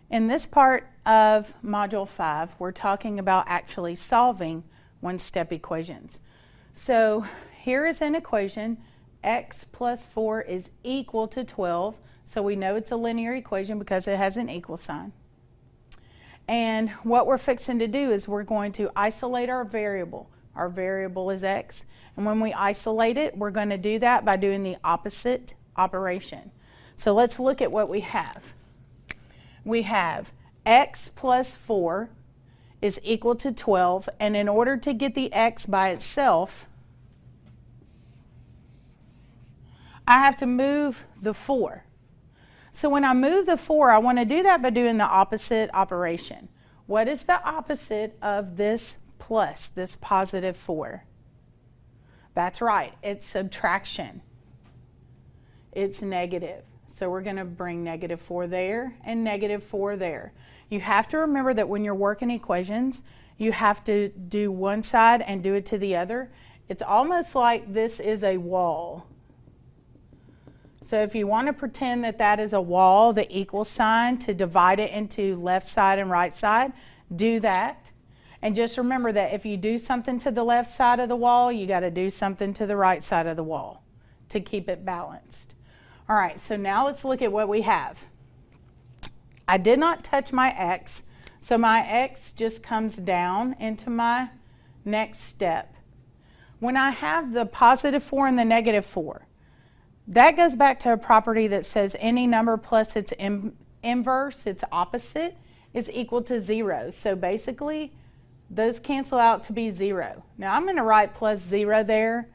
In this part of Module 5, we're talking about actually solving one-step equations. So here is an equation, x plus 4 is equal to 12. So we know it's a linear equation because it has an equal sign. And what we're fixing to do is we're going to isolate our variable. Our variable is x. And when we isolate it, we're going to do that by doing the opposite operation. So let's look at what we have. We have x plus 4 is equal to 12, and in order to get the x by itself, I have to move the 4. So when I move the 4, I want to do that by doing the opposite operation. What is the opposite of this plus, this positive 4? That's right, it's subtraction. It's negative. So we're going to bring negative 4 there and negative 4 there. You have to remember that when you're working equations, you have to do one side and do it to the other. It's almost like this is a wall. So if you want to pretend that that is a wall, the equal sign, to divide it into left side and right side, do that. And just remember that if you do something to the left side of the wall, you got to do something to the right side of the wall to keep it balanced. All right, so now let's look at what we have. I did not touch my x, so my x just comes down into my next step. When I have the positive 4 and the negative 4, that goes back to a property that says any number plus its inverse, its opposite, is equal to 0. So basically, those cancel out to be 0. Now I'm going to write plus 0 there,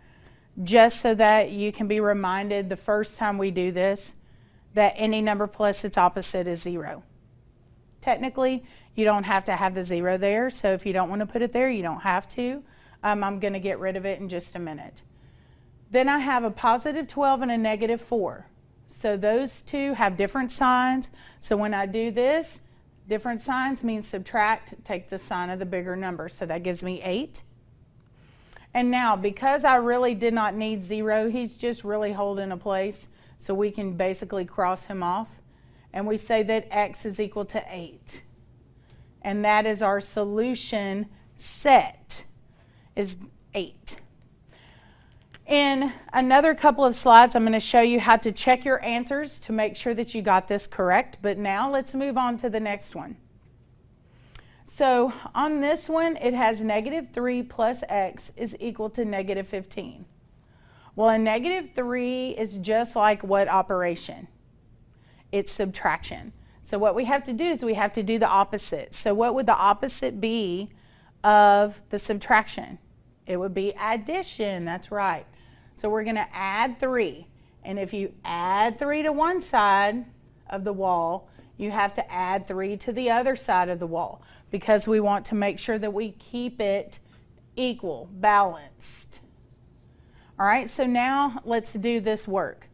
just so that you can be reminded the first time we do this that any number plus its opposite is 0. Technically, you don't have to have the 0 there, so if you don't want to put it there, you don't have to. I'm going to get rid of it in just a minute. Then I have a positive 12 and a negative 4. So those two have different signs. So when I do this, different signs means subtract, take the sign of the bigger number. So that gives me 8. And now, because I really did not need 0, he's just really holding a place, so we can basically cross him off. And we say that x is equal to 8. And that is our solution set, is 8. In another couple of slides, I'm going to show you how to check your answers to make sure that you got this correct. But now let's move on to the next one. So on this one, it has negative 3 plus x is equal to negative 15. Well, a negative 3 is just like what operation? It's subtraction. So what we have to do is we have to do the opposite. So what would the opposite be of the subtraction? It would be addition. That's right. So we're going to add 3. And if you add 3 to one side of the wall, you have to add 3 to the other side of the wall, because we want to make sure that we keep it equal, balanced. All right, so now let's do this work.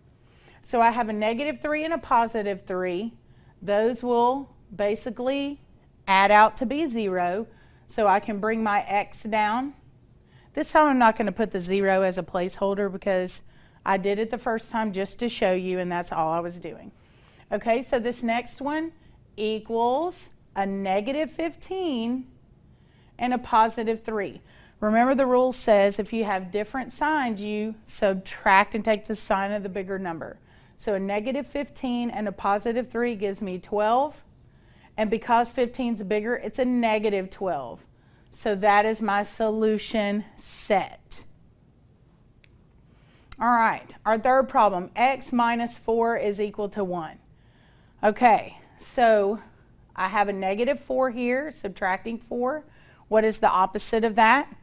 So I have a negative 3 and a positive 3. Those will basically add out to be 0. So I can bring my x down. This time I'm not going to put the 0 as a placeholder because I did it the first time just to show you, and that's all I was doing. Okay, so this next one equals a negative 15 and a positive 3. Remember, the rule says if you have different signs, you subtract and take the sign of the bigger number. So a negative 15 and a positive 3 gives me 12. And because 15 is bigger, it's a negative 12. So that is my solution set. All right, our third problem, x minus 4 is equal to 1. Okay, so I have a negative 4 here, subtracting 4. What is the opposite of that?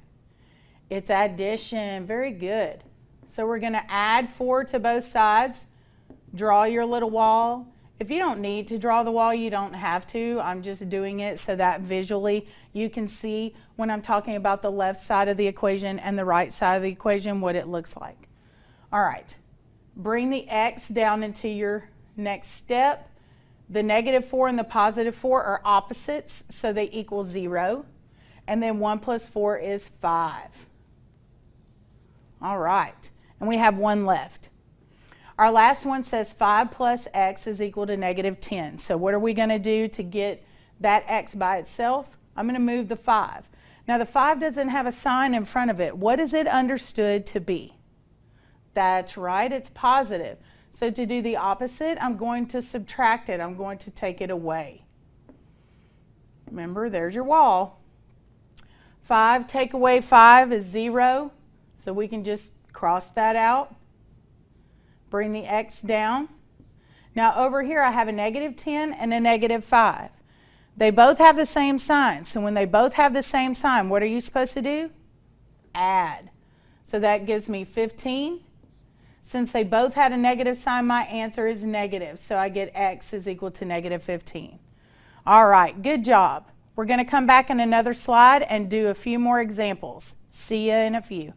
It's addition. Very good. So we're going to add 4 to both sides. Draw your little wall. If you don't need to draw the wall, you don't have to. I'm just doing it so that visually you can see when I'm talking about the left side of the equation and the right side of the equation what it looks like. All right. Bring the x down into your next step. The negative 4 and the positive 4 are opposites, so they equal 0. And then 1 plus 4 is 5. All right, and we have one left. Our last one says 5 plus x is equal to negative 10. So what are we going to do to get that x by itself? I'm going to move the 5. Now the 5 doesn't have a sign in front of it. What is it understood to be? That's right, it's positive. So to do the opposite, I'm going to subtract it. I'm going to take it away. Remember, there's your wall. 5 take away 5 is 0. So we can just cross that out. Bring the x down. Now over here I have a negative 10 and a negative 5. They both have the same sign. So when they both have the same sign, what are you supposed to do? Add. So that gives me 15. Since they both had a negative sign, my answer is negative. So I get x is equal to negative 15. All right, good job. We're going to come back in another slide and do a few more examples. See you in a few.